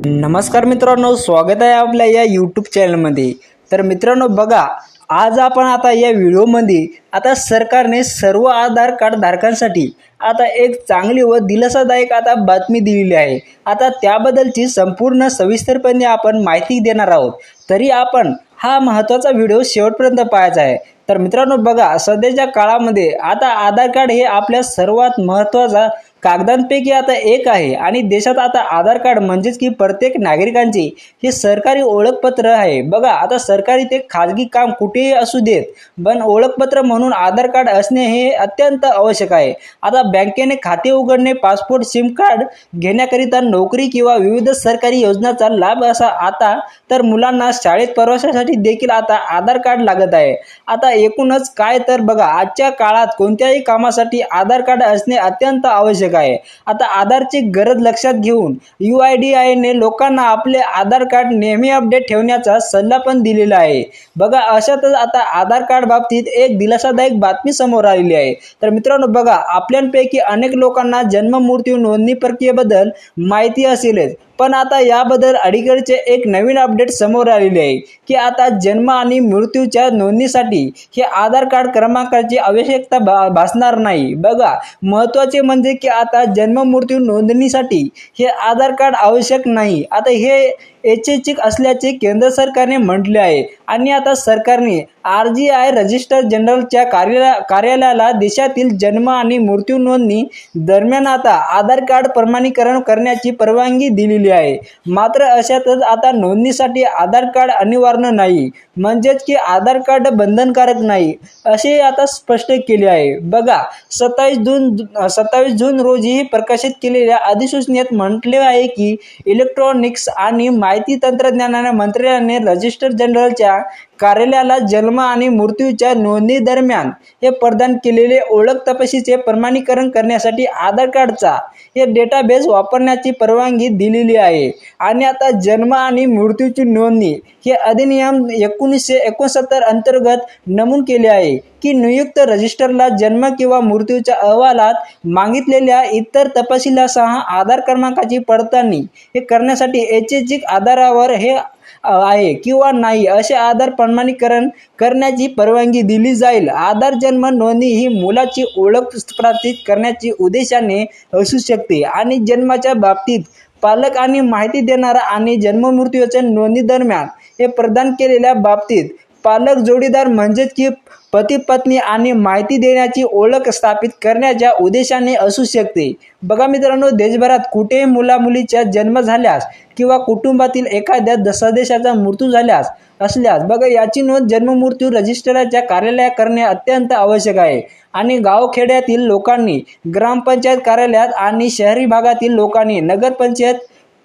नमस्कार मित्रांनो, स्वागत आहे आपल्या या यूट्यूब चॅनलमध्ये। तर मित्रांनो बघा, आज आपण आता या व्हिडिओमध्ये आता सरकारने सर्व आधार कार्ड धारकांसाठी आता एक चांगली व दिलासादायक आता बातमी दिलेली आहे। आता त्याबद्दलची संपूर्ण सविस्तरपणे आपण माहिती देणार आहोत, तरी आपण हा महत्त्वाचा व्हिडिओ शेवटपर्यंत पाहायचा आहे। तर मित्रांनो बघा, सध्याच्या काळामध्ये आता आधार कार्ड हे आपल्या सर्वात महत्त्वाचा कागदांपैकी आता एक आहे आणि देशात आता आधार कार्ड म्हणजेच की प्रत्येक नागरिकांचे हे सरकारी ओळखपत्र आहे। बघा, आता सरकारी ते खाजगी काम कुठेही असू देत, पण ओळखपत्र म्हणून आधार कार्ड असणे हे अत्यंत आवश्यक आहे। आता बँकेने खाते उघडणे, पासपोर्ट, सिम कार्ड घेण्याकरिता, नोकरी किंवा विविध सरकारी योजनांचा लाभ असा आता तर मुलांना शाळेत प्रवासासाठी देखील आता आधार कार्ड लागत आहे। आता एकूणच काय तर बघा, आजच्या काळात कोणत्याही कामासाठी आधार कार्ड असणे अत्यंत आवश्यक आहे। आता आधारची गरज लक्षात घेऊन UIDAI ने लोकांना आपले आधार कार्ड नेहमी अपडेट ठेवण्याचा सल्ला पण दिलेला आहे। बघा, अशातच आता आधार कार्ड बाबतीत एक दिलासादायक बातमी समोर आलेली आहे। तर मित्रांनो बघा, आपल्यापैकी अनेक लोकांना जन्म मृत्यू नोंदणी प्रक्रियेबद्दल माहिती असेलच, पण आता याबद्दल अलीकडचे एक नवीन अपडेट समोर आलेले आहे की आता जन्म आणि मृत्यूच्या नोंदणीसाठी हे आधार कार्ड क्रमांकाची आवश्यकता भासणार नाही। बघा, महत्त्वाचे म्हणजे की आता जन्म मृत्यू नोंदणीसाठी हे आधार कार्ड आवश्यक नाही। आता हे ऐच्छिक असल्याचे केंद्र सरकारने म्हटले आहे आणि आता सरकारने RGI रजिस्टर जनरलच्या कार्यालयाला देशातील जन्म आणि मृत्यू नोंदणी दरम्यान आता आधार कार्ड प्रमाणीकरण करण्याची परवानगी दिलेली आहे। मात्र अशातच आता नोंदणीसाठी आधार कार्ड अनिवार्य नाही, म्हणजेच की आधार कार्ड बंधनकारक नाही असे आता स्पष्ट केले आहे। बघा, 27 जून रोजी प्रकाशित केलेल्या अधिसूचनेत म्हटले आहे की इलेक्ट्रॉनिक्स आणि माहिती तंत्रज्ञान मंत्रालयाने रजिस्टर जनरलच्या कार्यालयाला जन्म आणि मृत्यूच्या नोंदणी दरम्यान हे प्रदान केलेले ओळख तपशीचे प्रमाणीकरण करण्यासाठी आधार कार्डचा हे डेटाबेस वापरण्याची परवानगी दिलेली आहे। आणि आता जन्म आणि मृत्यूची नोंदणी हे अधिनियम 1969 अंतर्गत नमूद केले आहे की नियुक्त रजिस्टरला जन्म किंवा मृत्यूच्या अहवालात मागितलेल्या इतर तपशिलासह आधार क्रमांकाची पडताळणी हे करण्यासाठी ऐच्छिक आधारावर हे आहे किंवा नाही असे आधार प्रमाणीकरण करण्याची परवानगी दिली जाईल। आधार जन्म नोंदणी ही मुलाची ओळख प्रस्थापित करण्याची उद्देशाने असू शकते आणि जन्माच्या बाबतीत पालक आणि माहिती देणारा आणि जन्म मृत्यूच्या नोंदणी दरम्यान हे प्रदान केलेल्या बाबतीत पालक जोडीदार म्हणजेच की पती पत्नी आणि माहिती देण्याची ओळख स्थापित करण्याच्या उद्देशाने असू शकते। बघा मित्रांनो, देशभरात कुठेही मुलामुलीचा जन्म झाल्यास किंवा कुटुंबातील एखाद्या सदस्याचा मृत्यू असल्यास बघा, याची नोंद जन्म मृत्यू रजिस्टरच्या कार्यालयात करणे अत्यंत आवश्यक आहे। आणि गावखेड्यातील लोकांनी ग्रामपंचायत कार्यालयात आणि शहरी भागातील लोकांनी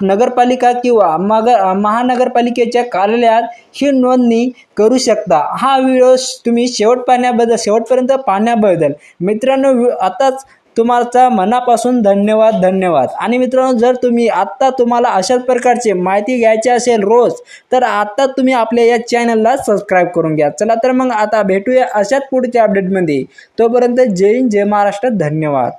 नगरपालिका किंवा महानगरपालिकेच्या कार्यालयात ही नोंदणी करू शकता। हा व्हिडिओ तुम्ही शेवटपर्यंत पाहण्याबद्दल मित्रांनो आताच तुम्हाला मनापासून धन्यवाद। आणि मित्रांनो, जर तुम्हाला अशाच प्रकारचे माहिती घ्यायची असेल रोज, तर आता तुम्ही आपल्या या चॅनलला सबस्क्राईब करून घ्या। चला तर मग आता भेटूया अशाच पुढच्या अपडेटमध्ये। तोपर्यंत जय हिंद, जय महाराष्ट्र, धन्यवाद।